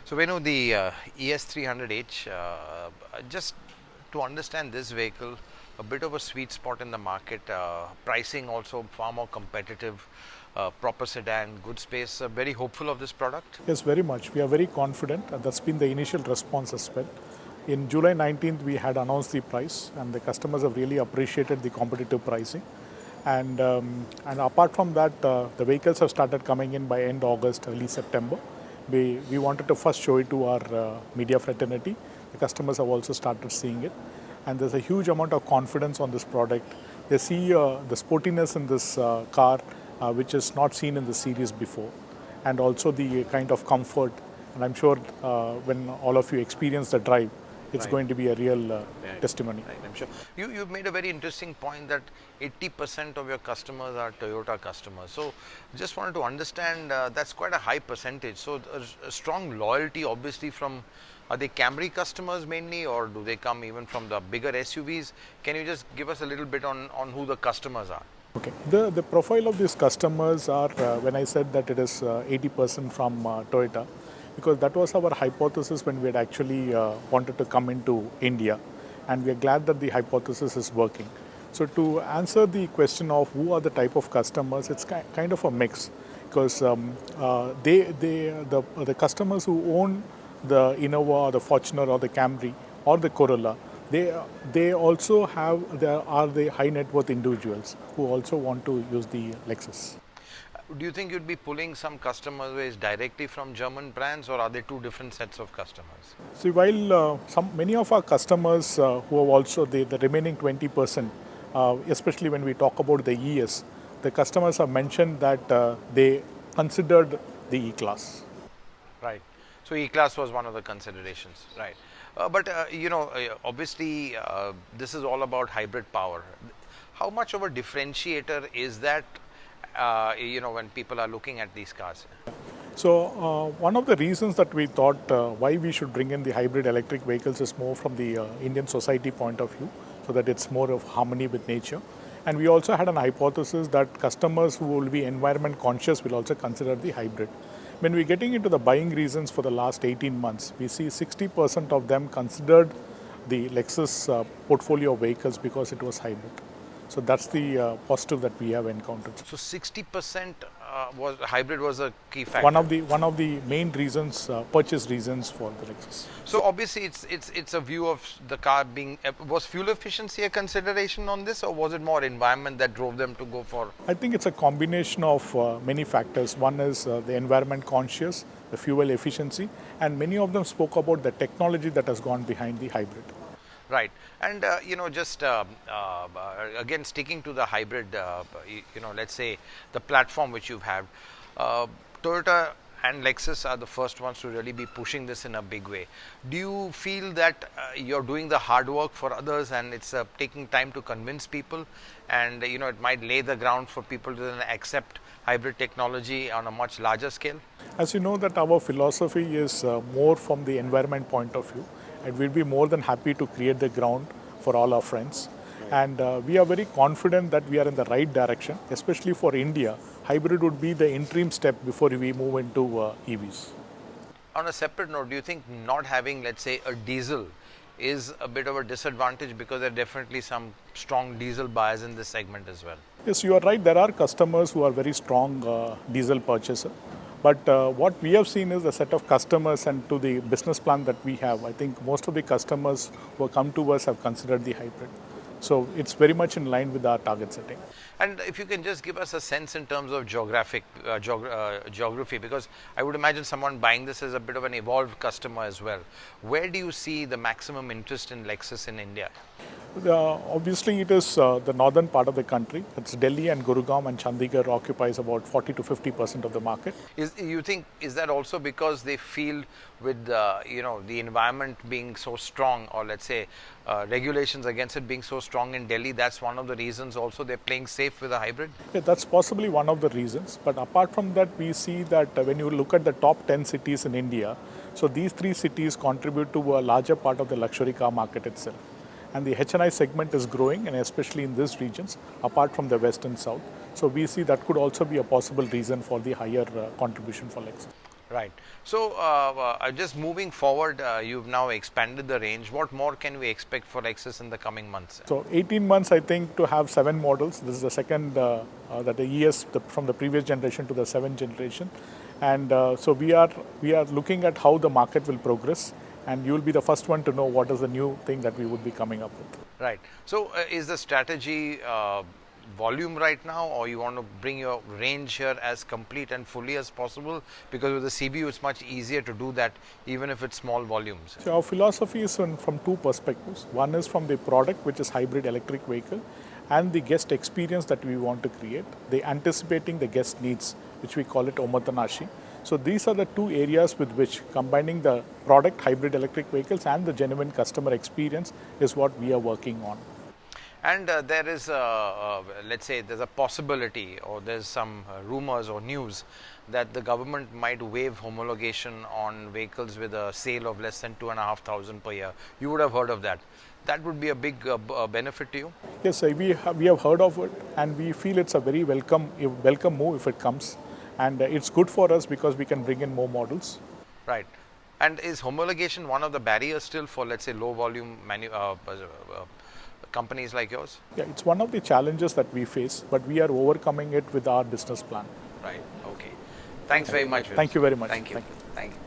So Venu, the ES300H, just to understand this vehicle, a bit of a sweet spot in the market, pricing also far more competitive, proper sedan, good space, very hopeful of this product? Yes, very much. We are very confident, and that's been the initial response as well. In July 19th, we had announced the price, and the customers have really appreciated the competitive pricing. And apart from that, the vehicles have started coming in by end August, early September. We wanted to first show it to our media fraternity. The customers have also started seeing it, and there's a huge amount of confidence on this product. They see the sportiness in this car, which is not seen in the series before, and also the kind of comfort. And I'm sure when all of you experience the drive, it's Right. going to be a real Right, testimony. right, I'm sure. You've made a very interesting point that 80% of your customers are Toyota customers. So just wanted to understand that's quite a high percentage. So a strong loyalty obviously from, are they Camry customers mainly, or do they come even from the bigger SUVs? Can you just give us a little bit on who the customers are? Okay. The profile of these customers are, when I said that it is 80% from Toyota, because that was our hypothesis when we had actually wanted to come into India, and we are glad that the hypothesis is working. So to answer the question of who are the type of customers, it's kind of a mix, because the customers who own the Innova or the Fortuner or the Camry or the Corolla, they also are the high net worth individuals who also want to use the Lexus. Do you think you'd be pulling some customer base directly from German brands, or are they two different sets of customers? See, while many of our customers who have also the remaining 20%, especially when we talk about the ES, the customers have mentioned that they considered the E-Class. Right. So E-Class was one of the considerations, right? But obviously, this is all about hybrid power. How much of a differentiator is that, when people are looking at these cars? So one of the reasons that we thought why we should bring in the hybrid electric vehicles is more from the Indian society point of view, so that it's more of harmony with nature. And we also had an hypothesis that customers who will be environment conscious will also consider the hybrid. When we're getting into the buying reasons for the last 18 months, we see 60% of them considered the Lexus portfolio of vehicles because it was hybrid. So that's the positive that we have encountered. So 60% was hybrid was a key factor. One of the main reasons, purchase reasons for the Lexus. So obviously, it's a view of the car being. Was fuel efficiency a consideration on this, or was it more environment that drove them to go for? I think it's a combination of many factors. One is the environment conscious, the fuel efficiency, and many of them spoke about the technology that has gone behind the hybrid. Right. And, again, sticking to the hybrid, let's say the platform which you've had, Toyota and Lexus are the first ones to really be pushing this in a big way. Do you feel that you're doing the hard work for others and it's taking time to convince people, and, it might lay the ground for people to then accept hybrid technology on a much larger scale? As you know, that our philosophy is more from the environment point of view, and we'll be more than happy to create the ground for all our friends. Right. And we are very confident that we are in the right direction, especially for India. Hybrid would be the interim step before we move into EVs. On a separate note, do you think not having, let's say, a diesel is a bit of a disadvantage, because there are definitely some strong diesel buyers in this segment as well? Yes, you are right. There are customers who are very strong diesel purchaser. But what we have seen is a set of customers, and to the business plan that we have, I think most of the customers who have come to us have considered the hybrid. So it's very much in line with our target setting. And if you can just give us a sense in terms of geography, because I would imagine someone buying this is a bit of an evolved customer as well. Where do you see the maximum interest in Lexus in India? Obviously, it is the northern part of the country. It's Delhi and Gurugram and Chandigarh occupies about 40 to 50% of the market. Is that also because they feel with the environment being so strong, or let's say regulations against it being so strong in Delhi, that's one of the reasons also they're playing safe with a hybrid? Yeah, that's possibly one of the reasons. But apart from that, we see that when you look at the top 10 cities in India, so these three cities contribute to a larger part of the luxury car market itself. And the HNI segment is growing, and especially in these regions, apart from the west and south. So we see that could also be a possible reason for the higher contribution for Lexus. Right. So, just moving forward, you've now expanded the range. What more can we expect for Lexus in the coming months? So 18 months, I think, to have 7 models. This is the second that the ES from the previous generation to the 7th generation, and so we are looking at how the market will progress, and you will be the first one to know what is the new thing that we would be coming up with. Right. So, is the strategy volume right now, or you want to bring your range here as complete and fully as possible? Because with the CBU, it's much easier to do that, even if it's small volumes. So our philosophy is from two perspectives. One is from the product, which is hybrid electric vehicle, and the guest experience that we want to create, the anticipating the guest needs, which we call it Omatanashi. So these are the two areas with which combining the product, hybrid electric vehicles, and the genuine customer experience is what we are working on. And there is, let's say, there's a possibility, or there's some rumors or news that the government might waive homologation on vehicles with a sale of less than 2,500 per year. You would have heard of that. That would be a big benefit to you. Yes, we have heard of it, and we feel it's a very welcome move if it comes, and it's good for us because we can bring in more models. Right. And is homologation one of the barriers still for, let's say, low volume companies like yours? Yeah, it's one of the challenges that we face, but we are overcoming it with our business plan. Right. Okay. Thanks very much. Thank you very much. Thank you. Thank you. Thank you.